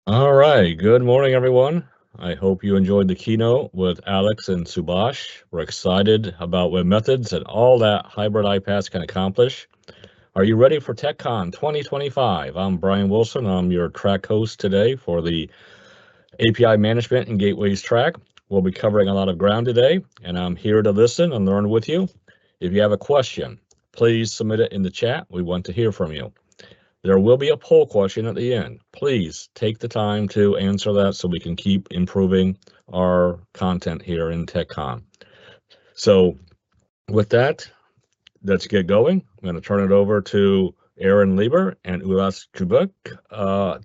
All right. Good morning, everyone. I hope you enjoyed the keynote with Alex and Subash. We're excited about web methods and all that hybrid iPaaS can accomplish. Are you ready for TechCon 2025? I'm Brian Wilson. I'm your track host today for the API management and gateways track. We'll be covering a lot of ground today, and I'm here to listen and learn with you. If you have a question, please submit it in the chat. We want to hear from you. There will be a poll question at the end. Please take the time to answer that so we can keep improving our content here in TechCon. So with that, let's get going. I'm going to turn it over to Aaron Lieber and Ulas Kubuk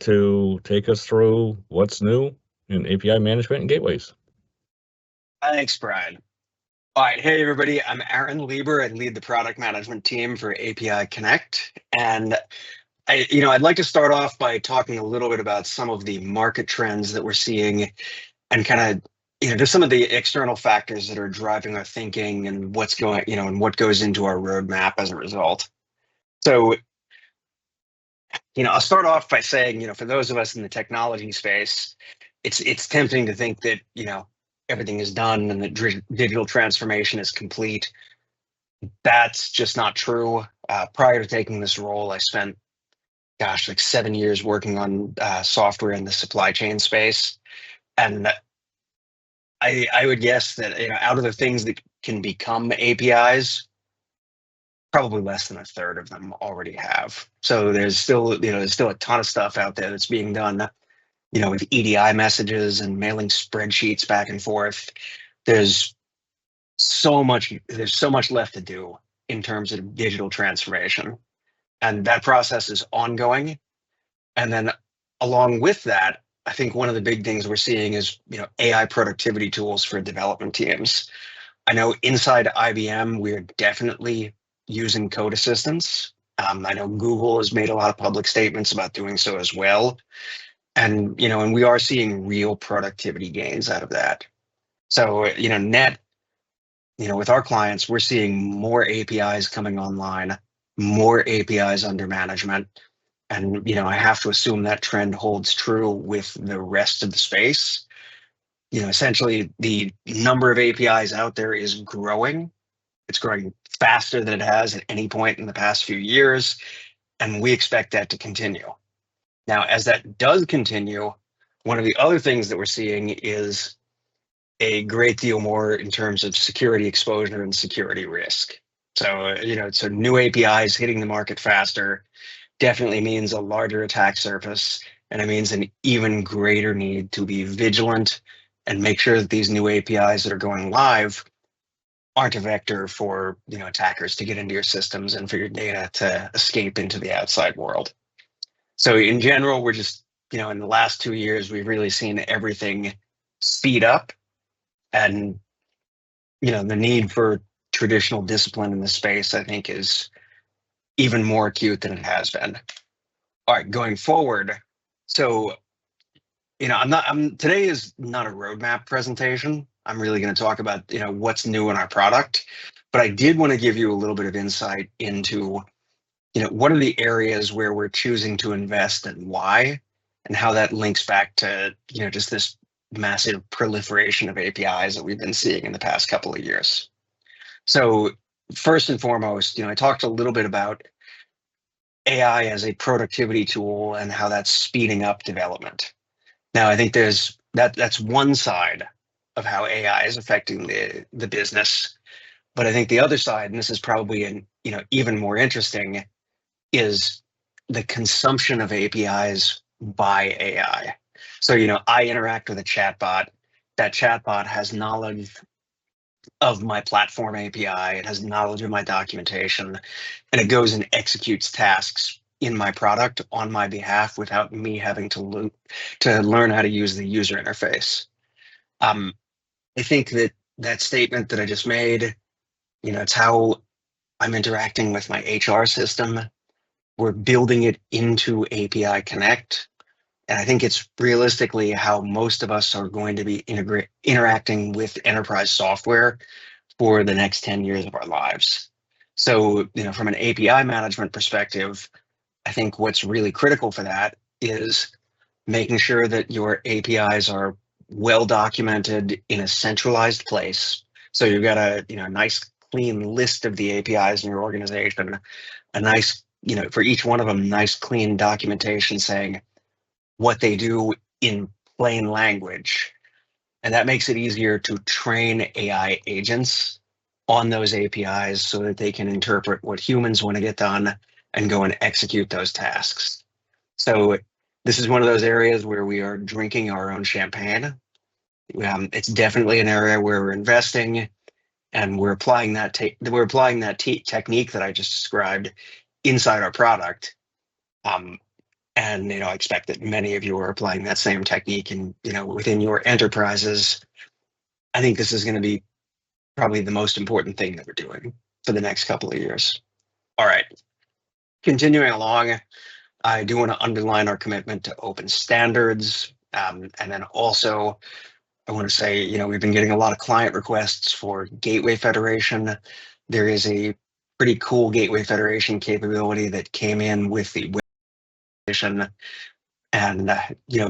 to take us through what's new in API management and gateways. Thanks, Brian. All right, hey everybody, I'm Aaron Lieber. I lead the product management team for API Connect, and I'd like to start off by talking a little bit about some of the market trends that we're seeing, and kind of just some of the external factors that are driving our thinking and what's going, and what goes into our roadmap as a result. So, I'll start off by saying, for those of us in the technology space, it's tempting to think that everything is done and that digital transformation is complete. That's just not true. Prior to taking this role, I spent, like 7 years working on software in the supply chain space. And I would guess that, out of the things that can become APIs, probably less than a third of them already have. So there's still a ton of stuff out there that's being done, with EDI messages and mailing spreadsheets back and forth. There's so much left to do in terms of digital transformation. And that process is ongoing. And then along with that, I think one of the big things we're seeing is, AI productivity tools for development teams. I know inside IBM, we're definitely using code assistants. I know Google has made a lot of public statements about doing so as well. And, and we are seeing real productivity gains out of that. So, net, with our clients, we're seeing more APIs coming online, more APIs under management. And, I have to assume that trend holds true with the rest of the space. Essentially, the number of APIs out there is growing. It's growing faster than it has at any point in the past few years, and we expect that to continue. Now, as that does continue, one of the other things that we're seeing is a great deal more in terms of security exposure and security risk. So, so new APIs hitting the market faster definitely means a larger attack surface, and it means an even greater need to be vigilant and make sure that these new APIs that are going live aren't a vector for attackers to get into your systems and for your data to escape into the outside world. So in general, we're just, in the last 2 years, we've really seen everything speed up, and the need for traditional discipline in the space, I think, is even more acute than it has been. All right, going forward. So, today is not a roadmap presentation. I'm really going to talk about, what's new in our product, but I did want to give you a little bit of insight into, what are the areas where we're choosing to invest and why, and how that links back to, just this massive proliferation of APIs that we've been seeing in the past couple of years. So first and foremost, I talked a little bit about AI as a productivity tool and how that's speeding up development. Now, I think that's one side of how AI is affecting the business. But I think the other side, and this is probably even more interesting, is the consumption of APIs by AI. So, I interact with a chatbot. That chatbot has knowledge of my platform API. It has knowledge of my documentation, and it goes and executes tasks in my product on my behalf without me having to learn how to use the user interface. I think that statement that I just made, it's how I'm interacting with my HR system. We're building it into API Connect. And I think it's realistically how most of us are going to be interacting with enterprise software for the next 10 years of our lives. So, from an API management perspective, I think what's really critical for that is making sure that your APIs are well documented in a centralized place. So you've got a nice clean list of the APIs in your organization, a nice, for each one of them, nice clean documentation saying what they do in plain language. And that makes it easier to train AI agents on those APIs so that they can interpret what humans want to get done and go and execute those tasks. So this is one of those areas where we are drinking our own champagne. It's definitely an area where we're investing, and we're applying that technique that I just described inside our product. And I expect that many of you are applying that same technique and within your enterprises. I think this is going to be probably the most important thing that we're doing for the next couple of years. All right, continuing along, I do want to underline our commitment to open standards. And then also, I want to say, we've been getting a lot of client requests for Gateway Federation. There is a pretty cool Gateway Federation capability that came in with the web edition. And,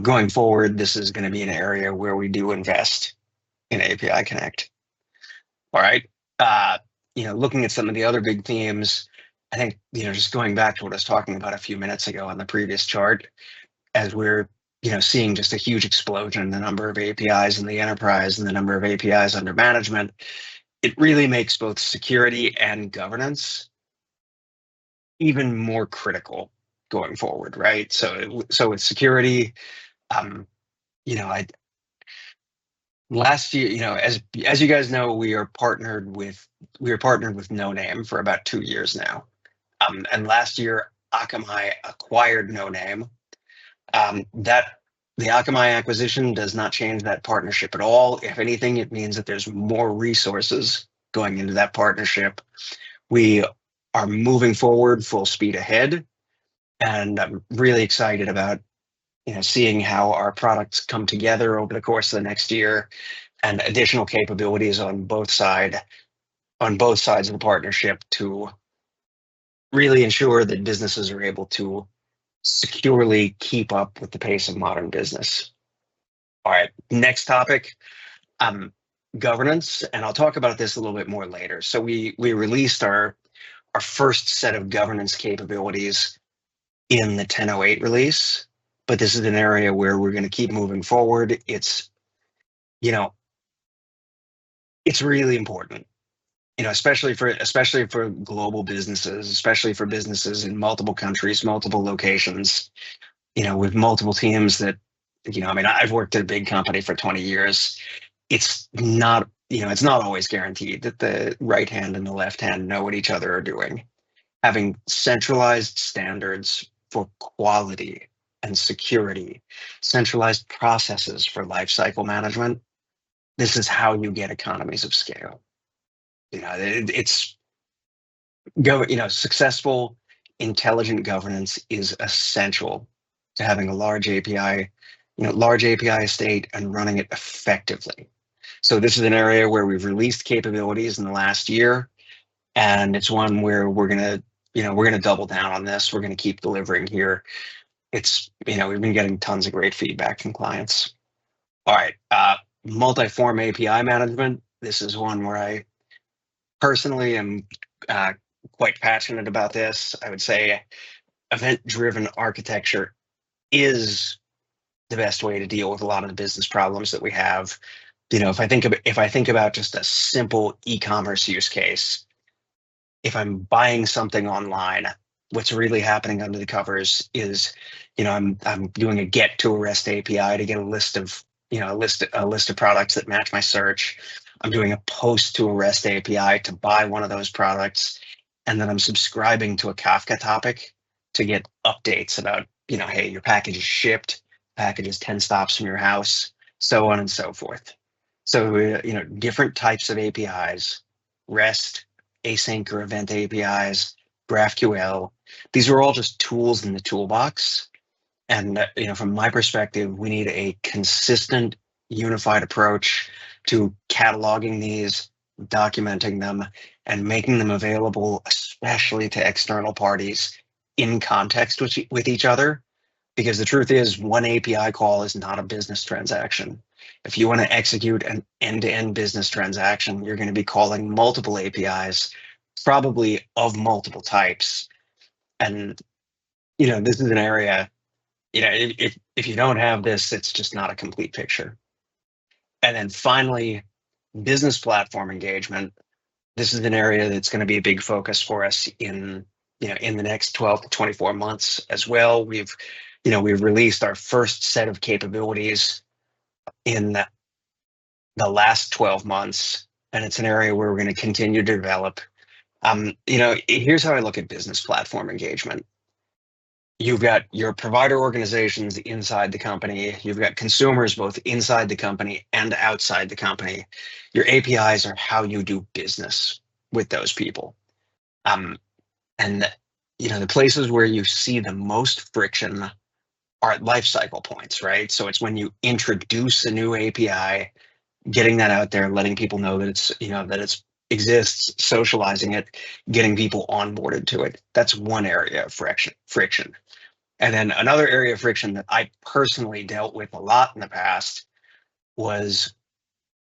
going forward, this is going to be an area where we do invest in API Connect. All right. Looking at some of the other big themes, I think, just going back to what I was talking about a few minutes ago on the previous chart, as we're, seeing just a huge explosion in the number of APIs in the enterprise and the number of APIs under management, it really makes both security and governance even more critical going forward, right? So with security, last year, as you guys know, we are partnered with No Name for about 2 years now. And last year, Akamai acquired No Name. The Akamai acquisition does not change that partnership at all. If anything, it means that there's more resources going into that partnership. We are moving forward full speed ahead, and I'm really excited about seeing how our products come together over the course of the next year, and additional capabilities on both sides of the partnership to really ensure that businesses are able to securely keep up with the pace of modern business. All right, next topic, governance, and I'll talk about this a little bit more later. So we released our first set of governance capabilities in the 10.08 release, but this is an area where we're going to keep moving forward. It's really important, especially for global businesses, especially for businesses in multiple countries, multiple locations, with multiple teams that, I've worked at a big company for 20 years. It's not always guaranteed that the right hand and the left hand know what each other are doing. Having centralized standards for quality and security, centralized processes for lifecycle management, this is how you get economies of scale. Successful, intelligent governance is essential to having a large API estate and running it effectively. So this is an area where we've released capabilities in the last year, and it's one where we're gonna double down on this. We're gonna keep delivering here. We've been getting tons of great feedback from clients. All right, multi-form API management. This is one where I personally am quite passionate about this. I would say event-driven architecture is the best way to deal with a lot of the business problems that we have. If I think about just a simple e-commerce use case, if I'm buying something online, what's really happening under the covers is, I'm doing a get to a REST API to get a list of products that match my search. I'm doing a post to a REST API to buy one of those products, and then I'm subscribing to a Kafka topic to get updates about, hey, your package is shipped, package is 10 stops from your house, so on and so forth. So, different types of APIs, REST, async or event APIs, GraphQL, these are all just tools in the toolbox. And, from my perspective, we need a consistent, unified approach to cataloging these, documenting them, and making them available, especially to external parties in context with each other, Because the truth is, one API call is not a business transaction. If you want to execute an end-to-end business transaction, you're going to be calling multiple APIs, probably of multiple types. And this is an area, if you don't have this, it's just not a complete picture. And then finally, business platform engagement. This is an area that's going to be a big focus for us in the next 12 to 24 months as well. We've released our first set of capabilities in the last 12 months, and it's an area where we're going to continue to develop. Here's how I look at business platform engagement. You've got your provider organizations inside the company. You've got consumers both inside the company and outside the company. Your APIs are how you do business with those people. And the places where you see the most friction are at life cycle points, right? So it's when you introduce a new API, getting that out there, letting people know that it exists, socializing it, getting people onboarded to it. That's one area of friction. And then another area of friction that I personally dealt with a lot in the past was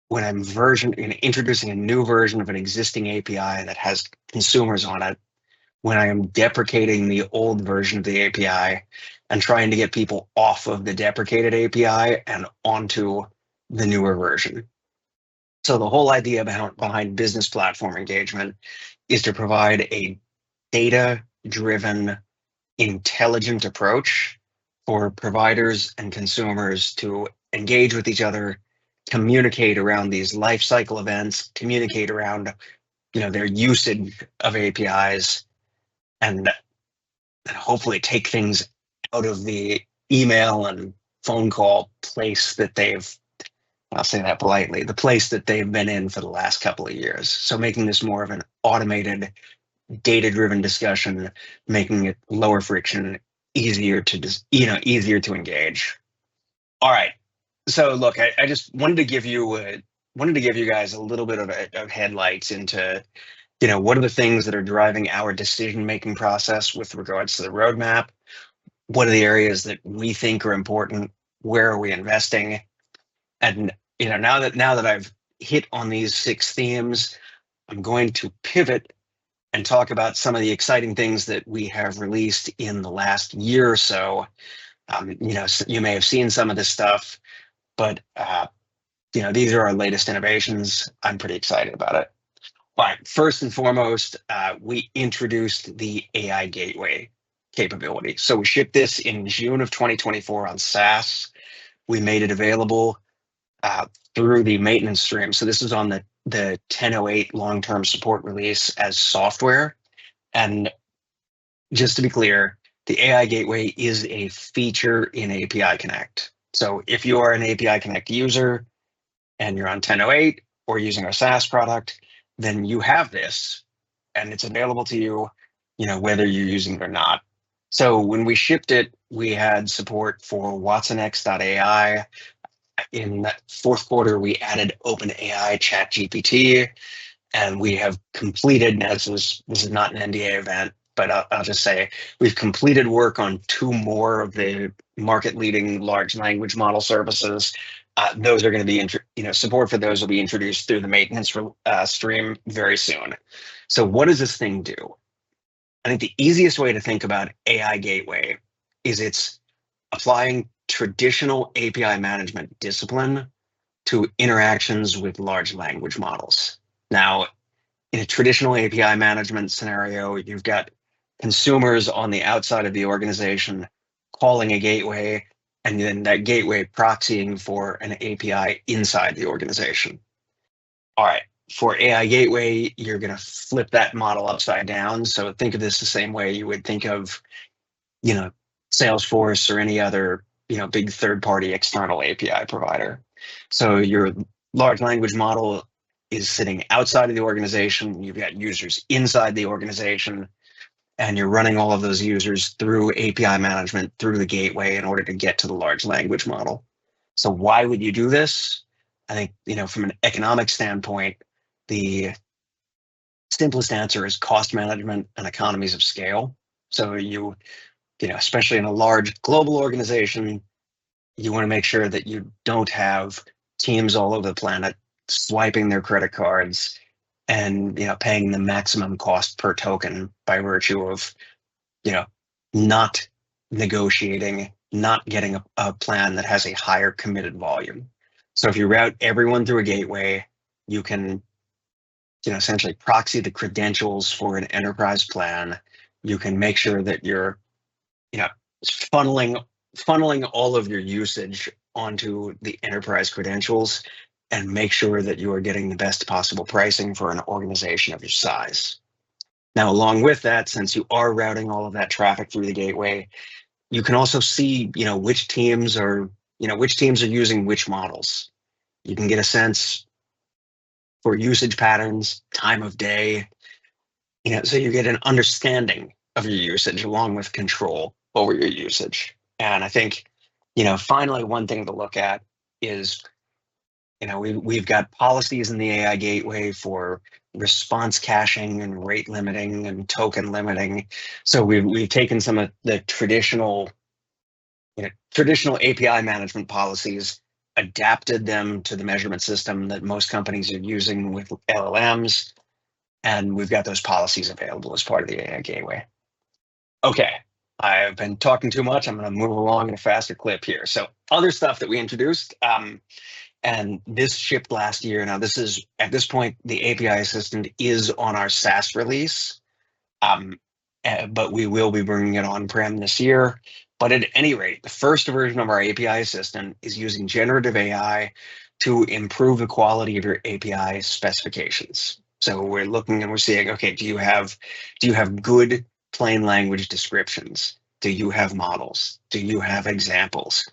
when I'm introducing a new version of an existing API that has consumers on it, when I am deprecating the old version of the API and trying to get people off of the deprecated API and onto the newer version. So the whole idea behind business platform engagement is to provide a data-driven, intelligent approach for providers and consumers to engage with each other, communicate around these life cycle events, communicate around their usage of APIs, and hopefully take things out of the email and phone call place that I'll say that politely, the place that they've been in for the last couple of years. So making this more of an automated, data-driven discussion, making it lower friction, easier to engage. All right. So look, I just wanted to give you guys a little bit of headlights into what are the things that are driving our decision-making process with regards to the roadmap? What are the areas that we think are important? Where are we investing? And now that I've hit on these 6 themes, I'm going to pivot and talk about some of the exciting things that we have released in the last year or so. You may have seen some of this stuff, but these are our latest innovations. I'm pretty excited about it. All right, first and foremost, we introduced the AI Gateway capability. So we shipped this in June of 2024 on SaaS. We made it available through the maintenance stream. So this is on the 10.08 long-term support release as software. And just to be clear, the AI Gateway is a feature in API Connect. So if you are an API Connect user and you're on 10.08 or using our SaaS product, then you have this and it's available to you, whether you're using it or not. So when we shipped it, we had support for WatsonX.ai. In that fourth quarter, we added OpenAI ChatGPT, and we have completed, now this is not an NDA event, but I'll just say we've completed work on 2 more of the market-leading large language model services. Those are going to be, support for those will be introduced through the maintenance stream very soon. So what does this thing do? I think the easiest way to think about AI Gateway is it's applying traditional API management discipline to interactions with large language models. Now, in a traditional API management scenario, you've got consumers on the outside of the organization calling a gateway, and then that gateway proxying for an API inside the organization. All right, for AI Gateway, you're going to flip that model upside down. So think of this the same way you would think of, Salesforce or any other, big third-party external API provider. So your large language model is sitting outside of the organization. You've got users inside the organization, and you're running all of those users through API management, through the gateway in order to get to the large language model. So why would you do this? I think, from an economic standpoint, the simplest answer is cost management and economies of scale. So you especially in a large global organization, you want to make sure that you don't have teams all over the planet swiping their credit cards and paying the maximum cost per token by virtue of not negotiating, not getting a plan that has a higher committed volume. So if you route everyone through a gateway, you can essentially proxy the credentials for an enterprise plan. You can make sure that you're funneling all of your usage onto the enterprise credentials and make sure that you are getting the best possible pricing for an organization of your size. Now, along with that, since you are routing all of that traffic through the gateway, you can also see, which teams are using which models. You can get a sense for usage patterns, time of day, so you get an understanding of your usage along with control over your usage. And I think, finally, one thing to look at is, we've got policies in the AI gateway for response caching and rate limiting and token limiting. So we've taken some of the traditional API management policies, adapted them to the measurement system that most companies are using with LLMs, and we've got those policies available as part of the AI gateway. Okay, I've been talking too much. I'm going to move along in a faster clip here. So other stuff that we introduced, and this shipped last year. Now this is, at this point, the API Assistant is on our SaaS release, but we will be bringing it on-prem this year. But at any rate, the first version of our API Assistant is using generative AI to improve the quality of your API specifications. So we're looking and we're seeing, okay, do you have good plain language descriptions? Do you have models? Do you have examples?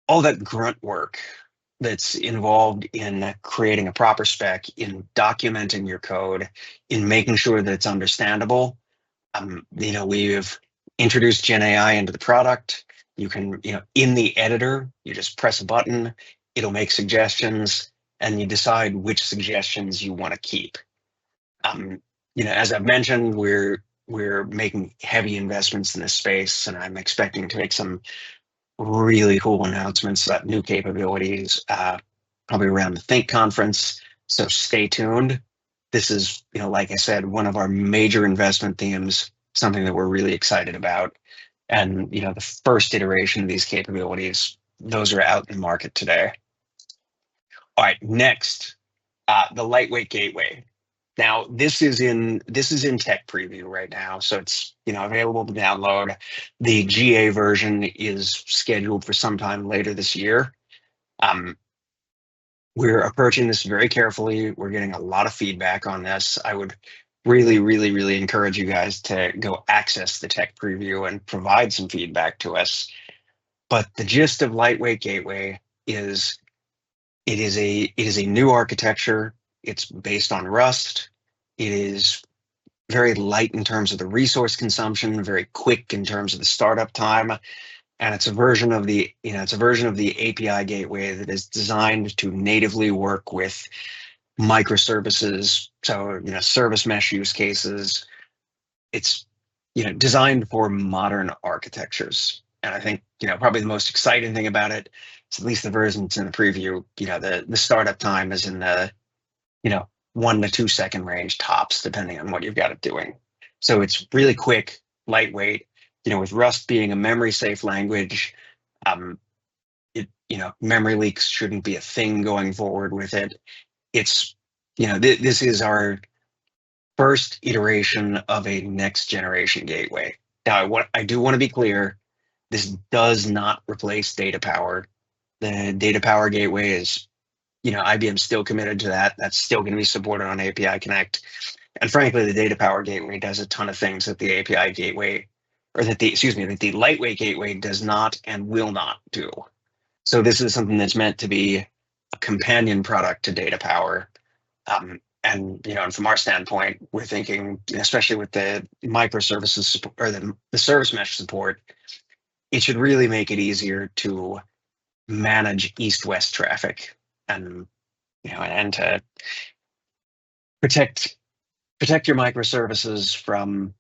All that grunt work that's involved in creating a proper spec, in documenting your code, in making sure that it's understandable. We've introduced Gen AI into the product. You can, in the editor, you just press a button, it'll make suggestions, and you decide which suggestions you want to keep. As I've mentioned, we're making heavy investments in this space, and I'm expecting to make some really cool announcements about new capabilities, probably around the Think conference. So stay tuned. This is, like I said, one of our major investment themes, something that we're really excited about. And, the first iteration of these capabilities, those are out in the market today. All right, next, the lightweight gateway. Now, this is in tech preview right now, so it's available to download. The GA version is scheduled for sometime later this year. We're approaching this very carefully. We're getting a lot of feedback on this. I would really, really, really encourage you guys to go access the tech preview and provide some feedback to us. But the gist of lightweight gateway is it is a new architecture. It's based on Rust. It is very light in terms of the resource consumption, very quick in terms of the startup time. And it's a version of the API gateway that is designed to natively work with microservices. So, service mesh use cases. It's, designed for modern architectures. And I think, probably the most exciting thing about it, is at least the versions in the preview, the startup time is in the, 1 to 2 second range tops, depending on what you've got it doing. So it's really quick, lightweight. With Rust being a memory safe language, memory leaks shouldn't be a thing going forward with it. It's, this is our first iteration of a next generation gateway. Now, I do want to be clear, this does not replace data power. The data power gateway is, IBM's still committed to that. That's still going to be supported on API Connect. And frankly, the data power gateway does a ton of things that the API gateway, or that the lightweight gateway does not and will not do. So this is something that's meant to be a companion product to data power. And from our standpoint, we're thinking, especially with the microservices or the service mesh support, it should really make it easier to manage east-west traffic and and to protect your microservices from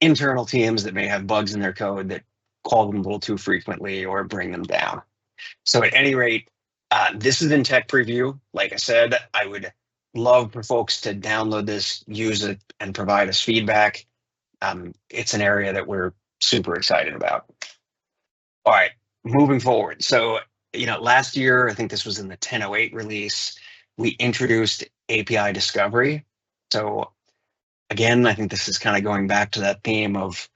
internal teams that may have bugs in their code that call them a little too frequently or bring them down. So at any rate, this is in tech preview. Like I said, I would love for folks to download this, use it, and provide us feedback. It's an area that we're super excited about. All right, moving forward. So, last year, I think this was in the 10.08 release, we introduced API discovery. So again, I think this is kind of going back to that theme of,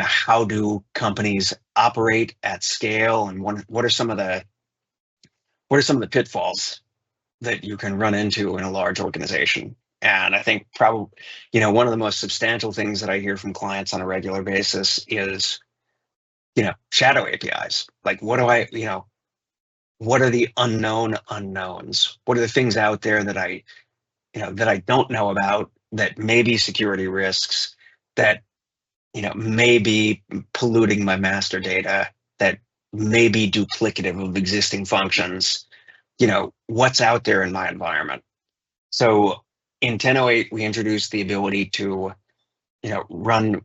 how do companies operate at scale, and what are some of the pitfalls that you can run into in a large organization? And I think probably, one of the most substantial things that I hear from clients on a regular basis is, shadow APIs. Like, what are the unknown unknowns? What are the things out there that I don't know about, that may be security risks, that, may be polluting my master data, that may be duplicative of existing functions? What's out there in my environment? So in 10.08, we introduced the ability to, run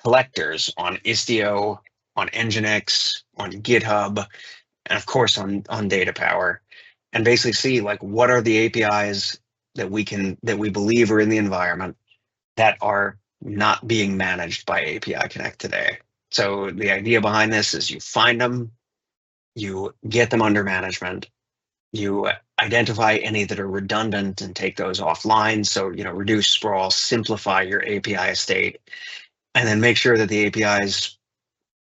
collectors on Istio, on Nginx, on GitHub, and of course on Data Power, and basically see, like, what are the APIs that we believe are in the environment that are not being managed by API Connect today. So the idea behind this is you find them, you get them under management, you identify any that are redundant and take those offline. So, reduce sprawl, simplify your API estate, and then make sure that the APIs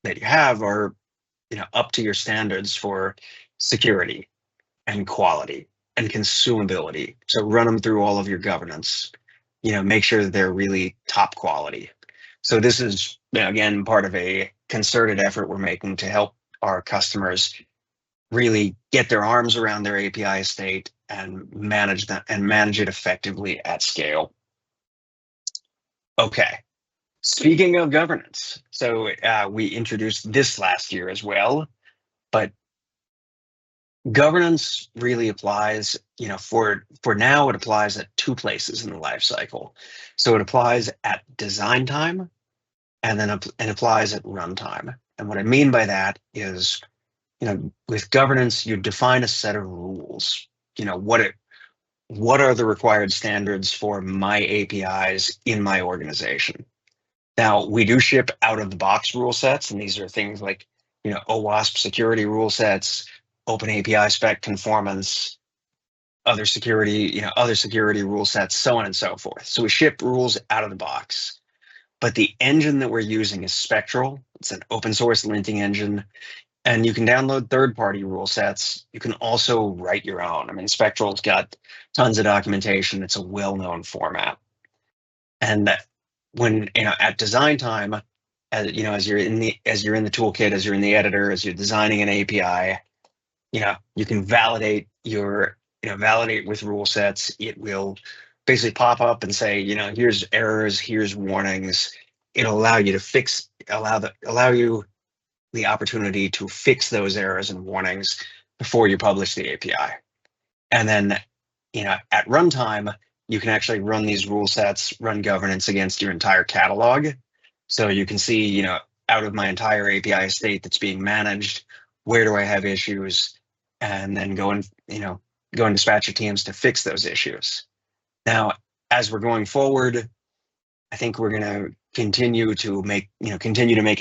that you have are, up to your standards for security and quality and consumability. So run them through all of your governance, make sure that they're really top quality. So this is, again, part of a concerted effort we're making to help our customers really get their arms around their API estate and manage it effectively at scale. Okay, speaking of governance, so we introduced this last year as well, but governance really applies, for now, it applies at two places in the life cycle. So it applies at design time, and then it applies at runtime. And what I mean by that is, with governance, you define a set of rules. What are the required standards for my APIs in my organization? Now, we do ship out of the box rule sets, and these are things like, OWASP security rule sets, Open API spec conformance, other security rule sets, so on and so forth. So we ship rules out of the box. But the engine that we're using is Spectral. It's an open source linting engine, and you can download third-party rule sets. You can also write your own. I mean, Spectral's got tons of documentation. It's a well-known format. And when, at design time, as you're in the toolkit, as you're in the editor, as you're designing an API, you can validate validate with rule sets. It will basically pop up and say, here's errors, here's warnings. It'll allow you to allow you the opportunity to fix those errors and warnings before you publish the API. And then, at runtime, you can actually run these rule sets, run governance against your entire catalog. So you can see, out of my entire API estate that's being managed, where do I have issues? And then go and dispatch your teams to fix those issues. Now, as we're going forward, I think we're going to continue to make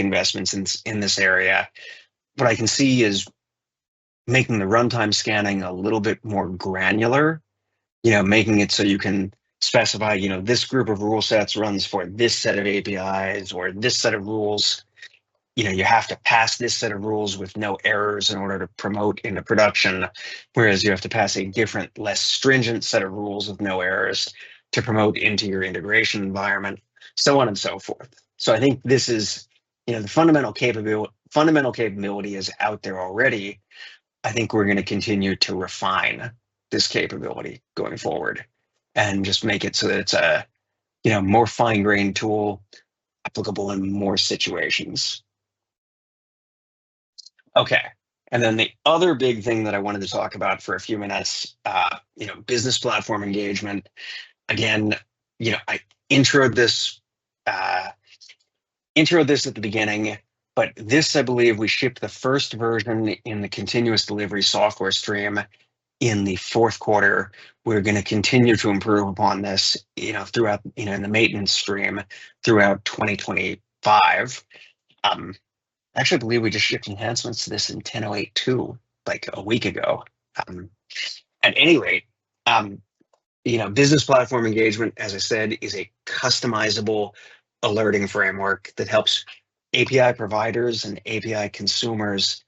investments in this area. What I can see is making the runtime scanning a little bit more granular, making it so you can specify, this group of rule sets runs for this set of APIs, or this set of rules. You have to pass this set of rules with no errors in order to promote into production, whereas you have to pass a different, less stringent set of rules with no errors to promote into your integration environment, so on and so forth. So I think this is, the fundamental capability is out there already. I think we're going to continue to refine this capability going forward and just make it so that it's a, more fine-grained tool applicable in more situations. Okay, and then the other big thing that I wanted to talk about for a few minutes, business platform engagement. Again, I introed this intro this at the beginning, but this, I believe, we shipped the first version in the continuous delivery software stream in the fourth quarter. We're going to continue to improve upon this, throughout, in the maintenance stream throughout 2025. I actually believe we just shipped enhancements to this in 10.08.2, like a week ago. At any rate, business platform engagement, as I said, is a customizable alerting framework that helps API providers and API consumers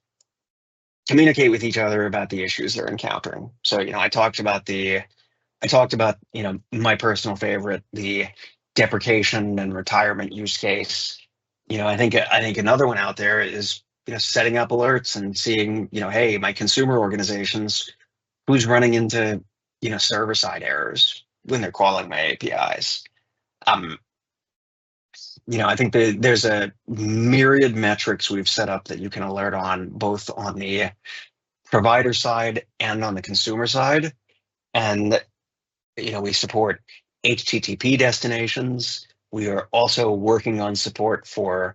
communicate with each other about the issues they're encountering. So, I talked about my personal favorite, the deprecation and retirement use case. I think another one out there is, setting up alerts and seeing, hey, my consumer organizations, who's running into, server side errors when they're calling my APIs. I think that there's a myriad metrics we've set up that you can alert on, both on the provider side and on the consumer side. And, we support HTTP destinations. We are also working on support for,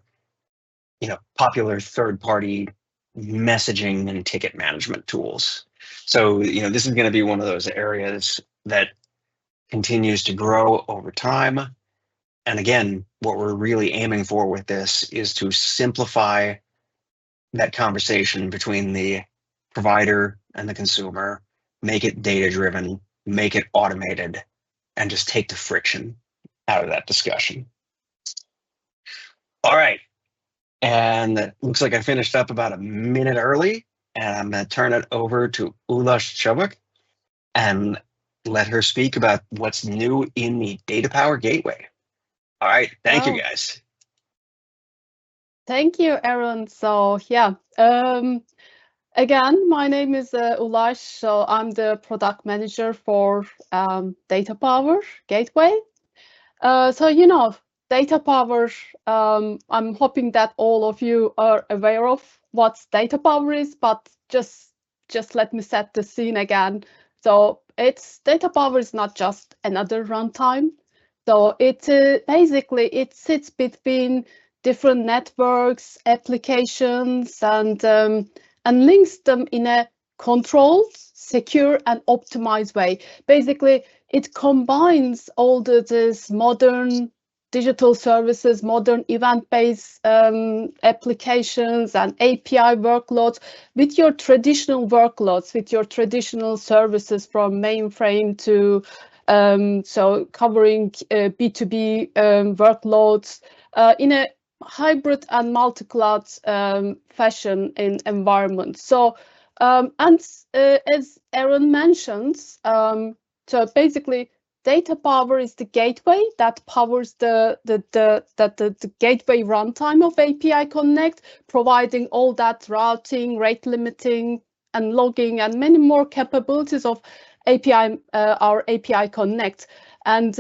popular third-party messaging and ticket management tools. So, this is going to be one of those areas that continues to grow over time. And again, what we're really aiming for with this is to simplify that conversation between the provider and the consumer, make it data-driven, make it automated, and just take the friction out of that discussion. All right. And it looks like I finished up about a minute early, and I'm going to turn it over to Ulash Chubbuck and let her speak about what's new in the Data Power Gateway. All right. Thank you, guys. Thank you, Aaron. So yeah, again, my name is Ulash. So I'm the product manager for Data Power Gateway. Data Power, I'm hoping that all of you are aware of what Data Power is, but just let me set the scene again. So Data Power is not just another runtime. So basically it sits between different networks, applications, and links them in a controlled, secure, and optimized way. Basically, it combines all this modern digital services, modern event-based applications and API workloads with your traditional workloads, with your traditional services from mainframe to so covering B2B workloads in a hybrid and multi-cloud fashion in environment. So as Aaron mentions, so basically Data Power is the gateway that powers the gateway runtime of API Connect, providing all that routing, rate limiting, and logging, and many more capabilities of our API Connect. And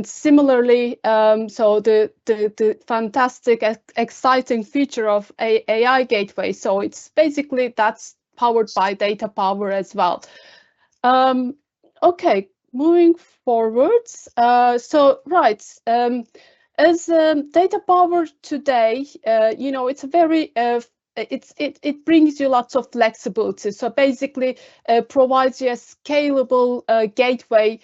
similarly, so the fantastic, exciting feature of AI Gateway. So it's basically that's powered by Data Power as well. Okay, moving forwards. As Data Power today, it's a very it brings you lots of flexibility. So basically provides you a scalable gateway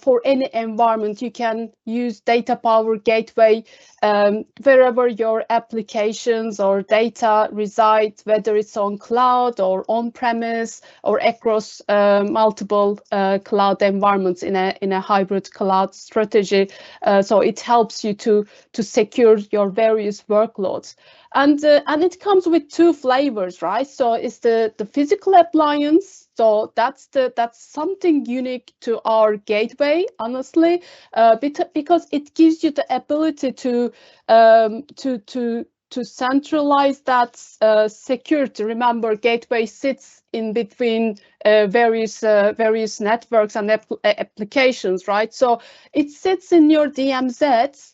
for any environment. You can use Data Power Gateway wherever your applications or data reside, whether it's on cloud or on-premise or across multiple cloud environments in a hybrid cloud strategy. So it helps you to secure your various workloads. And it comes with two flavors, right? So it's the physical appliance. So that's something unique to our gateway, honestly, because it gives you the ability to centralize that security. Remember, gateway sits in between various networks and applications, right? So it sits in your DMZ.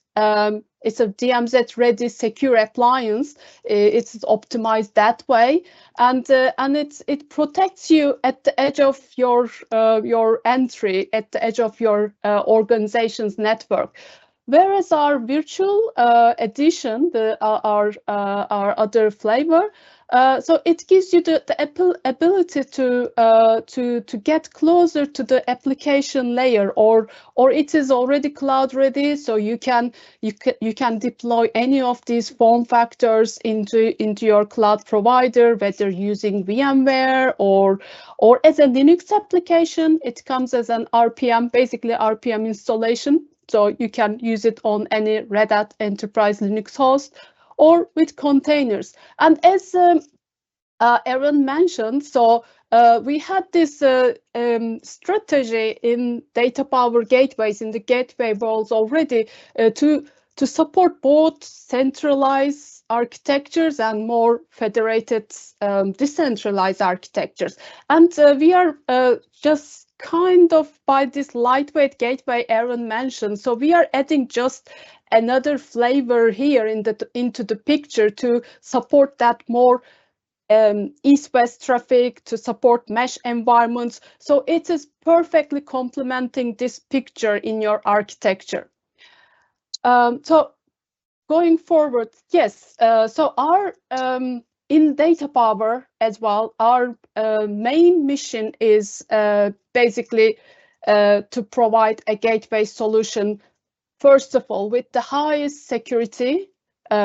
It's a DMZ ready secure appliance. It's optimized that way, and it protects you at the edge of your entry, at the edge of your organization's network. Whereas our virtual edition, our other flavor, so it gives you the ability to get closer to the application layer, or it is already cloud ready, so you can deploy any of these form factors into your cloud provider, whether using VMware or as a Linux application. It comes as an RPM, basically RPM installation. So you can use it on any Red Hat Enterprise Linux host or with containers. And as Aaron mentioned, so we had this strategy in data power gateways, in the gateway worlds already, to support both centralized architectures and more federated decentralized architectures. And we are just kind of by this lightweight gateway Aaron mentioned. So we are adding just another flavor here into the picture to support that more east-west traffic, to support mesh environments. So it is perfectly complementing this picture in your architecture. So going forward, yes. So our in data power as well, our main mission is basically to provide a gateway solution, first of all, with the highest security.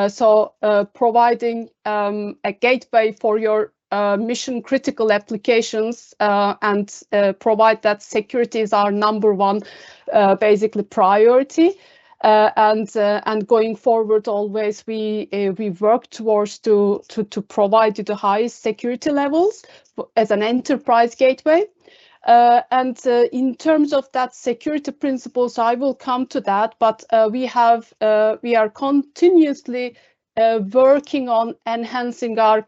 So providing a gateway for your mission critical applications and provide that security is our number one basically priority. And going forward, always we work towards to provide you the highest security levels as an enterprise gateway. And in terms of that security principles, I will come to that. But we are continuously working on enhancing our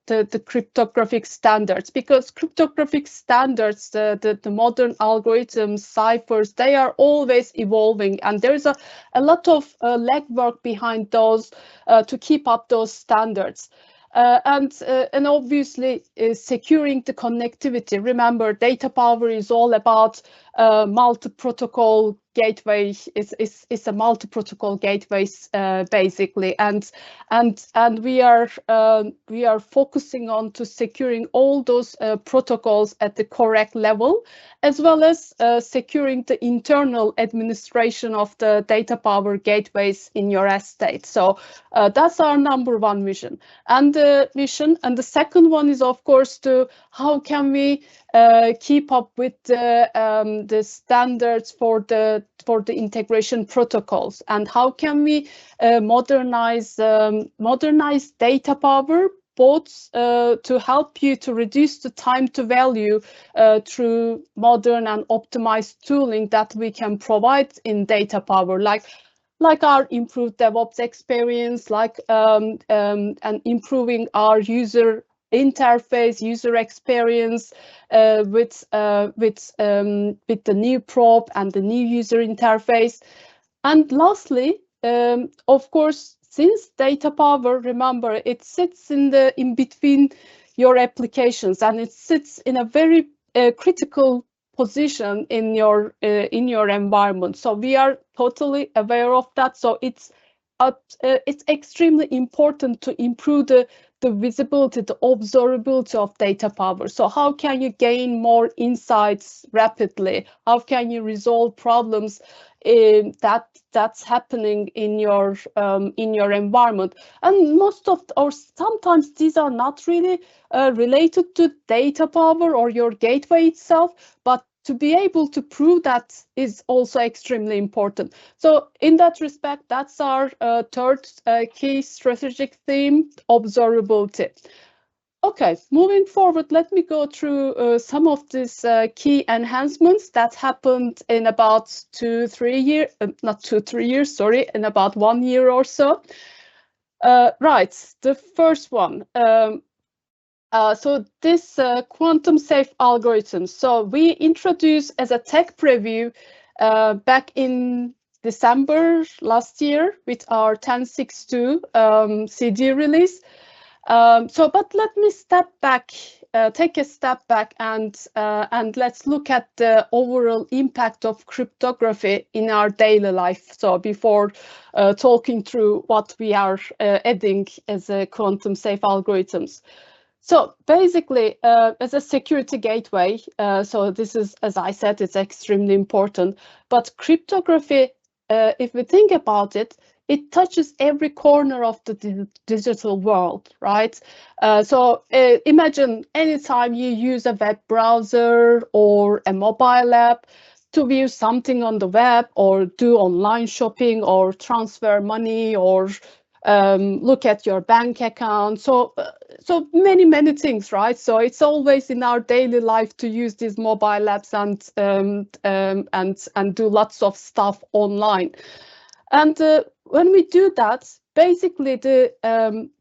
the cryptographic standards, because cryptographic standards, the modern algorithms, ciphers, they are always evolving, and there is a lot of legwork behind those to keep up those standards. And obviously securing the connectivity. Remember, data power is all about multi-protocol gateway. It's a multi-protocol gateways basically, and we are focusing on to securing all those protocols at the correct level, as well as securing the internal administration of the data power gateways in your estate. So that's our number one vision. And the second one is, of course, to how can we keep up with the standards for the integration protocols, and how can we modernize data power, both to help you to reduce the time to value through modern and optimized tooling that we can provide in data power, like our improved DevOps experience, and improving our user interface, user experience with the new prop and the new user interface. And lastly, of course, since data power, remember, it sits in between your applications, and it sits in a very critical position in your environment. So we are totally aware of that. So it's extremely important to improve the visibility, the observability of data power. So how can you gain more insights rapidly? How can you resolve problems that's happening in your environment? And sometimes these are not really related to data power or your gateway itself, but to be able to prove that is also extremely important. So in that respect, that's our third key strategic theme, observability. Okay, moving forward, let me go through some of these key enhancements that happened in about 2-3 years, not 2-3 years, sorry, in about 1 year or so. Right, the first one. So this quantum safe algorithm. So we introduced as a tech preview back in December last year with our 10.6.2 CD release. But let me step back take a step back and let's look at the overall impact of cryptography in our daily life. So before talking through what we are adding as a quantum safe algorithms. So basically, as a security gateway, so this is, as I said, it's extremely important. But cryptography, if we think about it, it touches every corner of the digital world, right? So imagine anytime you use a web browser or a mobile app to view something on the web or do online shopping or transfer money or look at your bank account. So many things, right? So it's always in our daily life to use these mobile apps and do lots of stuff online. And when we do that, basically the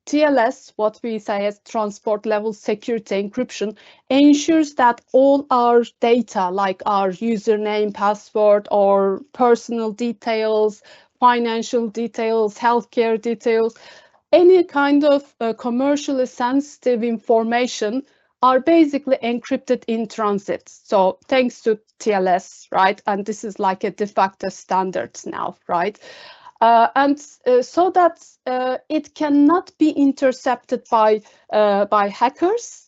TLS, what we say as transport level security encryption, ensures that all our data, like our username, password, or personal details, financial details, healthcare details, any kind of commercially sensitive information are basically encrypted in transit. So thanks to TLS, right? And this is like a de facto standard now, right? So that it cannot be intercepted by hackers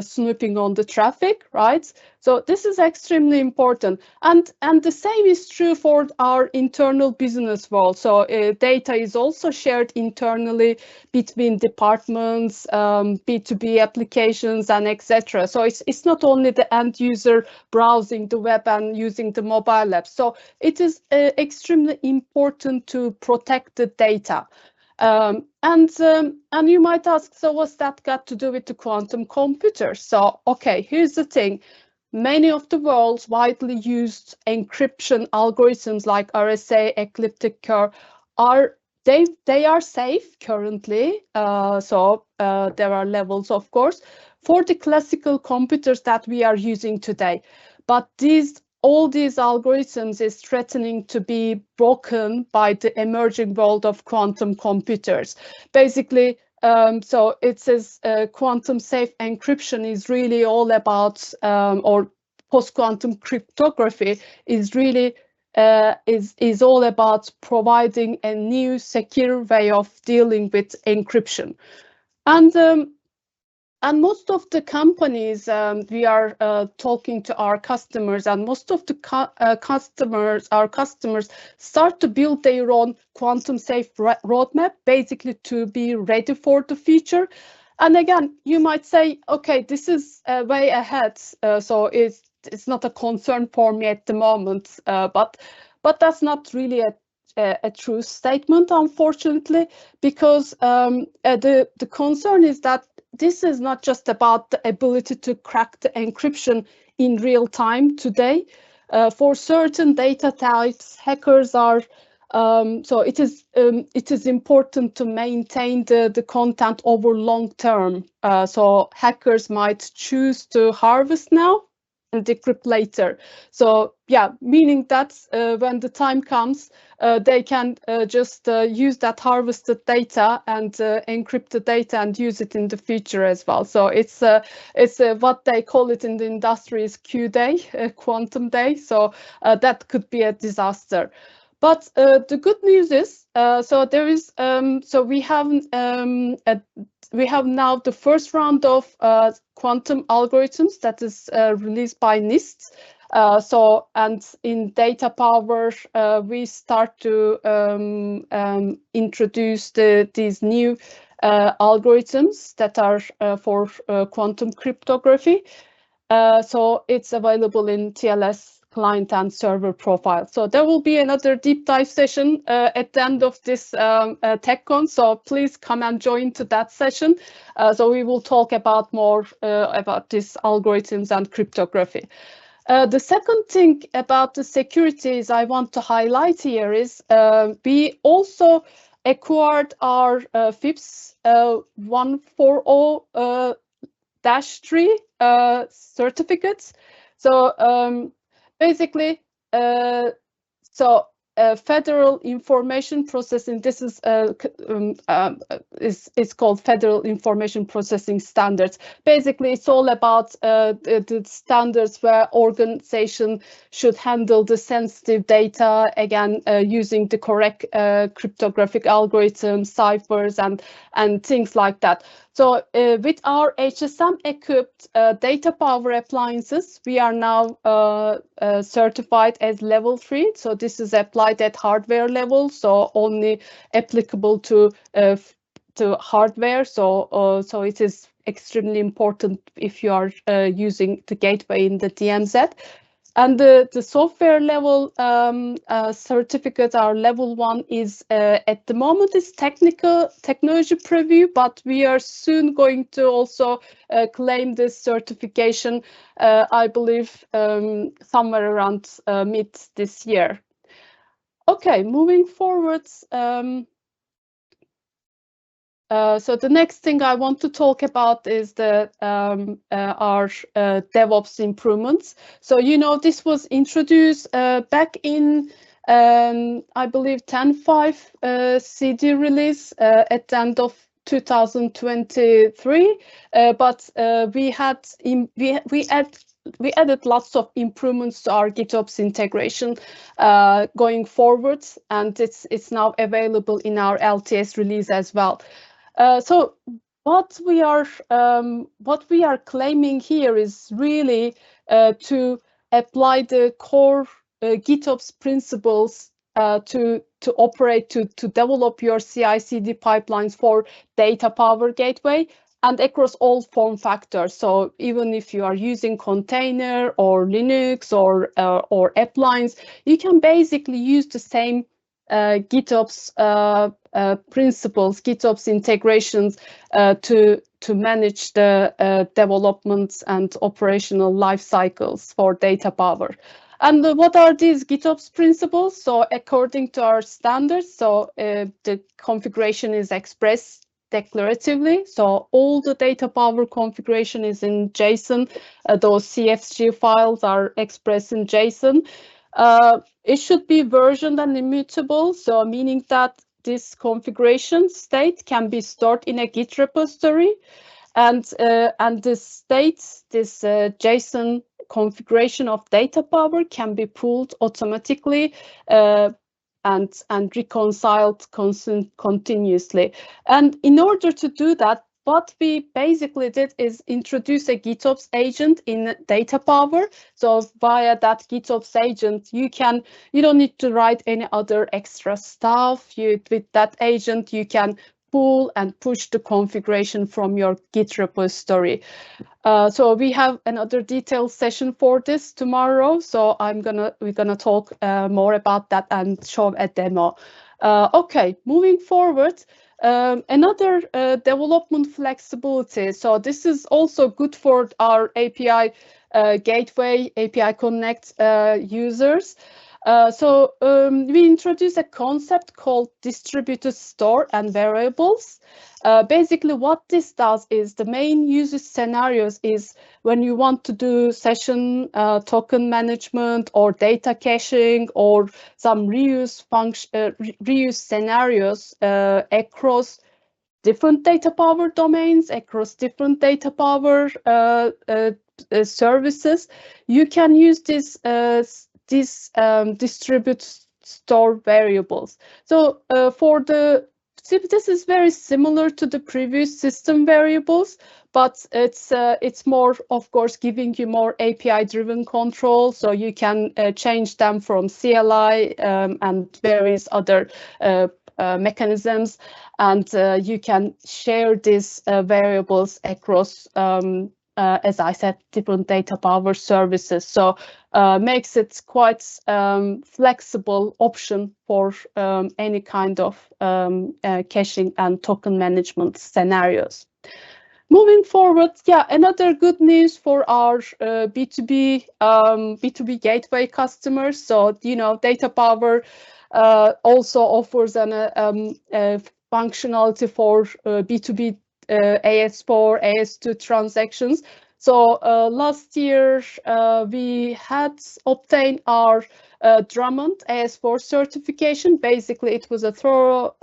snooping on the traffic, right? So this is extremely important, and the same is true for our internal business world. So data is also shared internally between departments, B2B applications, and etc. So it's not only the end user browsing the web and using the mobile app. So it is extremely important to protect the data. And you might ask, so what's that got to do with the quantum computer? So, okay, here's the thing. Many of the world's widely used encryption algorithms like RSA, ecliptic curve they are safe currently. There are levels, of course, for the classical computers that we are using today. But all these algorithms is threatening to be broken by the emerging world of quantum computers. Basically, so it says quantum safe encryption is really all about, or post-quantum cryptography is really is all about providing a new secure way of dealing with encryption. And most of the companies we are talking to our customers, and most of the our customers start to build their own quantum safe roadmap, basically to be ready for the future. And again, you might say, okay, this is way ahead, so it's not a concern for me at the moment, but that's not really a true statement, unfortunately, because the concern is that this is not just about the ability to crack the encryption in real time today. For certain data types, hackers are so it is important to maintain the content over long term. So hackers might choose to harvest now and decrypt later. So yeah, meaning that when the time comes, they can just use that harvested data and encrypt the data and use it in the future as well. So it's what they call it in the industry is Q day, quantum day. So that could be a disaster. But the good news is, so there is, so we have now the first round of quantum algorithms that is released by NIST. And in data power, we start to introduce these new algorithms that are for quantum cryptography. So it's available in TLS client and server profile. So there will be another deep dive session at the end of this TechCon. So please come and join to that session. So we will talk about more about these algorithms and cryptography. The second thing about the securities I want to highlight here is we also acquired our FIPS 140-3 certificates. So basically, so federal information processing. This is called Federal Information Processing Standards. Basically, it's all about the standards where organization should handle the sensitive data, again, using the correct cryptographic algorithms, ciphers, and things like that. So with our HSM-equipped data power appliances, we are now certified as level 3. So this is applied at hardware level, so only applicable to hardware. So it is extremely important if you are using the gateway in the DMZ. And the software level certificate, our level 1, is at the moment is technology preview, but we are soon going to also claim this certification, I believe somewhere around mid this year. Okay, moving forwards. So the next thing I want to talk about is our DevOps improvements. So, this was introduced back in, I believe, 10.5 CD release at the end of 2023. But we added lots of improvements to our GitOps integration going forward, and it's now available in our LTS release as well. So what we are claiming here is really to apply the core GitOps principles to operate, to develop your CI/CD pipelines for data power gateway and across all form factors. So even if you are using container or Linux or applines, you can basically use the same GitOps principles, GitOps integrations to manage the development and operational life cycles for data power. And what are these GitOps principles? So according to our standards, so the configuration is expressed declaratively. So all the data power configuration is in JSON. Those CFG files are expressed in JSON. It should be versioned and immutable, so meaning that this configuration state can be stored in a Git repository, and this state, this JSON configuration of data power, can be pulled automatically and reconciled continuously. And in order to do that, what we basically did is introduce a GitOps agent in data power. So via that GitOps agent, you don't need to write any other extra stuff. With that agent, you can pull and push the configuration from your Git repository. So we have another detailed session for this tomorrow. So we're gonna talk more about that and show a demo. Okay, moving forward. Another development flexibility. So this is also good for our API gateway, API Connect users. So we introduced a concept called distributed store and variables. Basically, what this does is the main usage scenarios is when you want to do session token management or data caching or some reuse scenarios across different data power domains, across different data power services. You can use these distribute store variables. So this is very similar to the previous system variables, but it's more, of course, giving you more API-driven control. So you can change them from CLI and various other mechanisms, and you can share these variables across, as I said, different data power services. So makes it quite flexible option for any kind of caching and token management scenarios. Moving forward, another good news for our B2B gateway customers. So data power also offers a functionality for B2B AS4, AS2 transactions. So last year we had obtained our Drummond AS4 certification. Basically, it was a thorough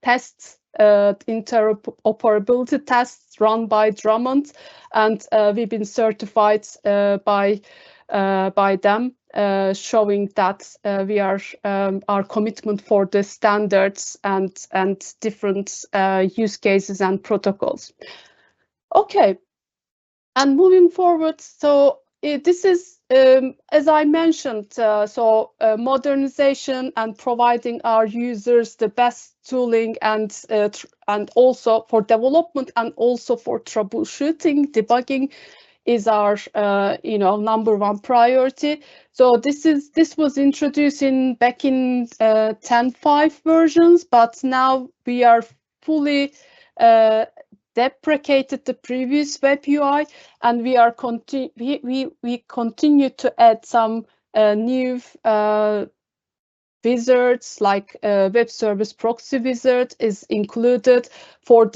test, interoperability tests run by Drummond, and we've been certified by them, showing that we are our commitment for the standards and different use cases and protocols. Okay, and moving forward, so this is, as I mentioned, modernization and providing our users the best tooling and also for development and also for troubleshooting, debugging is our number one priority. So this was introduced back in 10.5 versions, but now we are fully deprecated the previous web UI, and we continue to add some new wizards, like web service proxy wizard is included for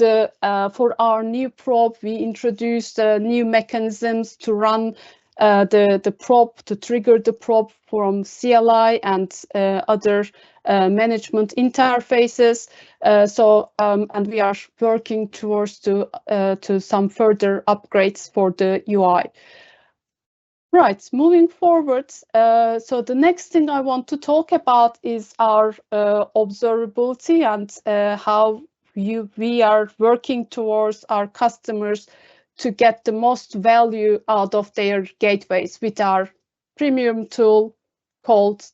our new probe. We introduced new mechanisms to run the probe, to trigger the probe from CLI and other management interfaces. And we are working towards to some further upgrades for the UI. Right, moving forward, so the next thing I want to talk about is our observability and how we are working towards our customers to get the most value out of their gateways with our premium tool called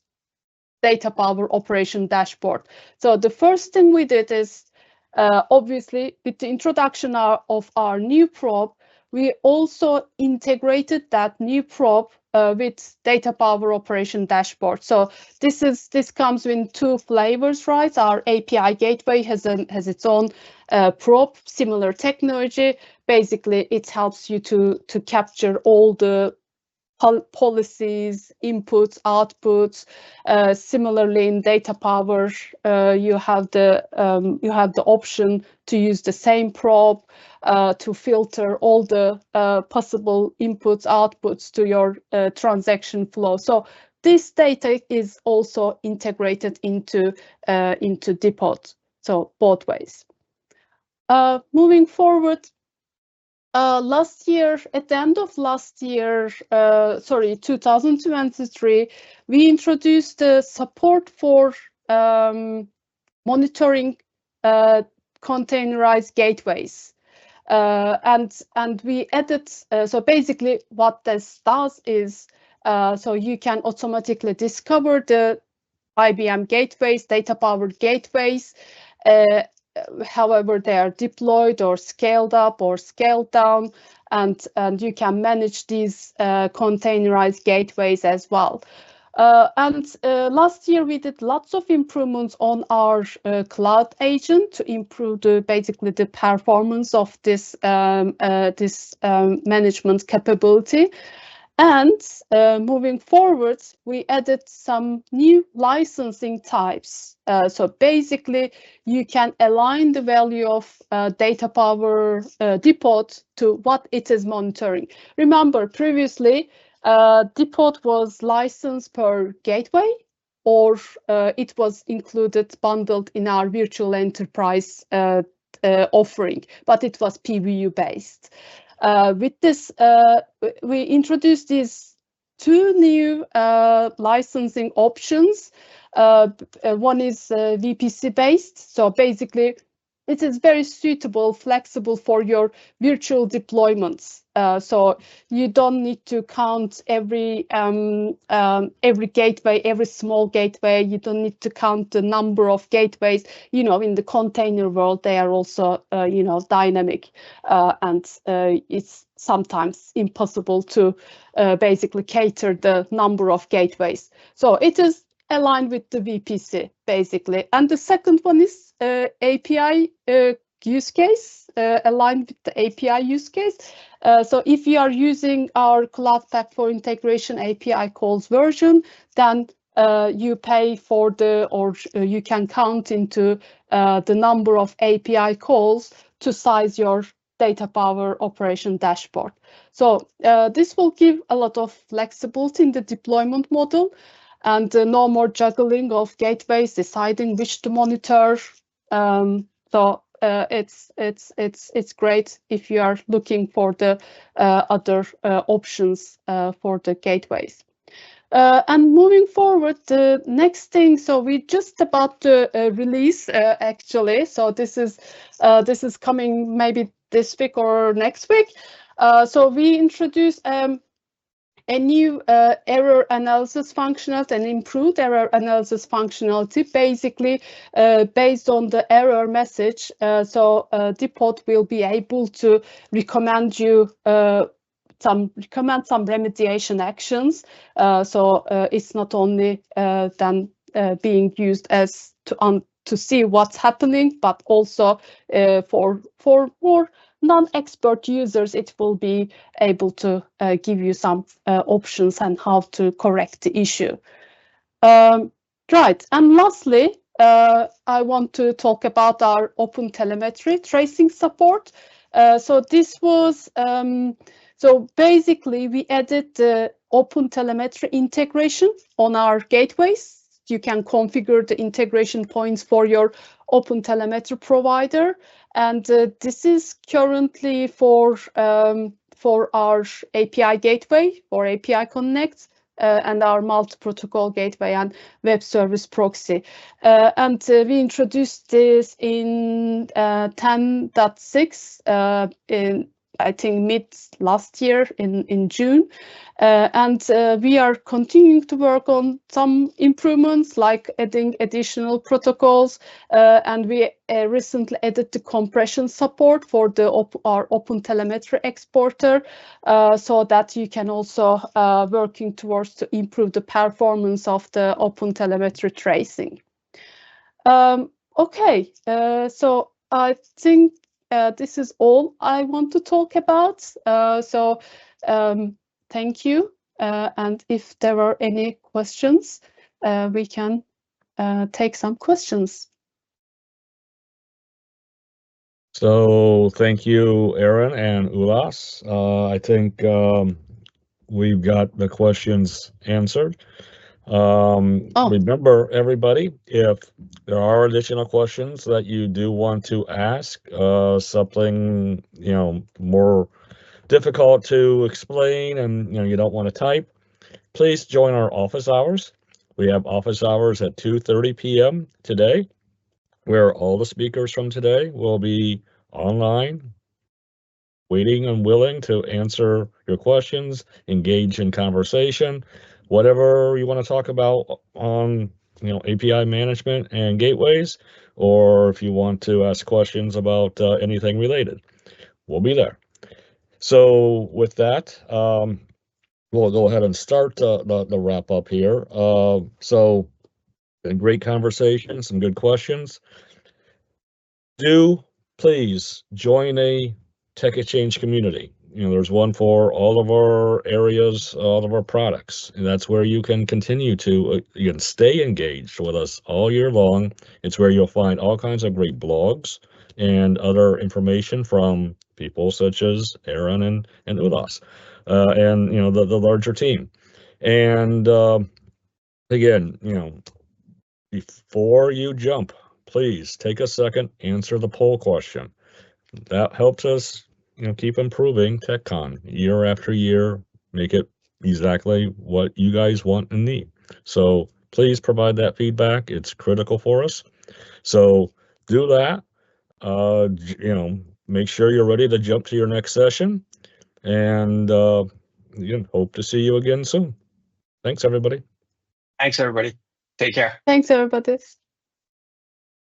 Data Power Operation Dashboard. So the first thing we did is, obviously, with the introduction of our new probe, we also integrated that new probe with Data Power Operation Dashboard. So this comes in two flavors, right? Our API gateway has its own probe, similar technology. Basically, it helps you to capture all the policies, inputs, outputs. Similarly, in Data Power, you have the option to use the same probe to filter all the possible inputs, outputs to your transaction flow. So this data is also integrated into Depot. So both ways. Moving forward. Last year, at the end of last year, 2023, we introduced the support for monitoring containerized gateways. And we added, so basically what this does is, so you can automatically discover the IBM gateways, data power gateways, however they are deployed or scaled up or scaled down, and you can manage these containerized gateways as well. And last year we did lots of improvements on our cloud agent to improve basically the performance of this management capability. And moving forward, we added some new licensing types. So basically, you can align the value of Data Power Depot to what it is monitoring. Remember, previously, Depot was licensed per gateway, or it was included, bundled in our virtual enterprise offering, but it was PVU based. With this, we introduced these two new licensing options. One is VPC based, so basically it is very suitable, flexible for your virtual deployments. So you don't need to count every gateway, every small gateway. You don't need to count the number of gateways. You know, in the container world, they are also dynamic, and it's sometimes impossible to basically cater the number of gateways. So it is aligned with the VPC basically. And the second one is API use case, aligned with the API use case. So if you are using our Cloud Pak for Integration API calls version, then you pay for you can count into the number of API calls to size your Data Power Operation Dashboard. So this will give a lot of flexibility in the deployment model, and no more juggling of gateways, deciding which to monitor. So it's great if you are looking for the other options for the gateways. And moving forward, the next thing, so we're just about to release actually. So this is coming maybe this week or next week. So we introduce a new error analysis functionality, an improved error analysis functionality, basically based on the error message. So Depot will be able to recommend you some remediation actions. So it's not only then being used as to see what's happening, but also for more non-expert users, it will be able to give you some options on how to correct the issue. Right, and lastly, I want to talk about our open telemetry tracing support. So this was so basically, we added the open telemetry integration on our gateways. You can configure the integration points for your open telemetry provider. And this is currently for our API gateway or API Connect and our multi-protocol gateway and web service proxy. And we introduced this in 10.6 in I think mid last year in June, and we are continuing to work on some improvements like adding additional protocols, and we recently added the compression support for our open telemetry exporter, so that you can also working towards to improve the performance of the open telemetry tracing. Okay, so I think this is all I want to talk about. So thank you. And if there are any questions, we can take some questions. So thank you, Aaron and Ulas. I think we've got the questions answered. Remember, everybody, if there are additional questions that you do want to ask, something more difficult to explain, and you don't want to type, please join our office hours. We have office hours at 2:30 p.m. today, where all the speakers from today will be online, waiting and willing to answer your questions, engage in conversation, whatever you want to talk about on API management and gateways, or if you want to ask questions about anything related, we'll be there. So with that, we'll go ahead and start the wrap up here. So a great conversation, some good questions. Do please join a Tech Exchange community. There's one for all of our areas, all of our products, and that's where you can continue to you can stay engaged with us all year long. It's where you'll find all kinds of great blogs and other information from people such as Aaron and Ulas, and the larger team. And again, before you jump, please take a second, answer the poll question. That helps us keep improving TechCon year after year, make it exactly what you guys want and need. So please provide that feedback. It's critical for us. So do that. Make sure you're ready to jump to your next session, and again, hope to see you again soon. Thanks, everybody. Thanks, everybody. Take care. Thanks, everybody.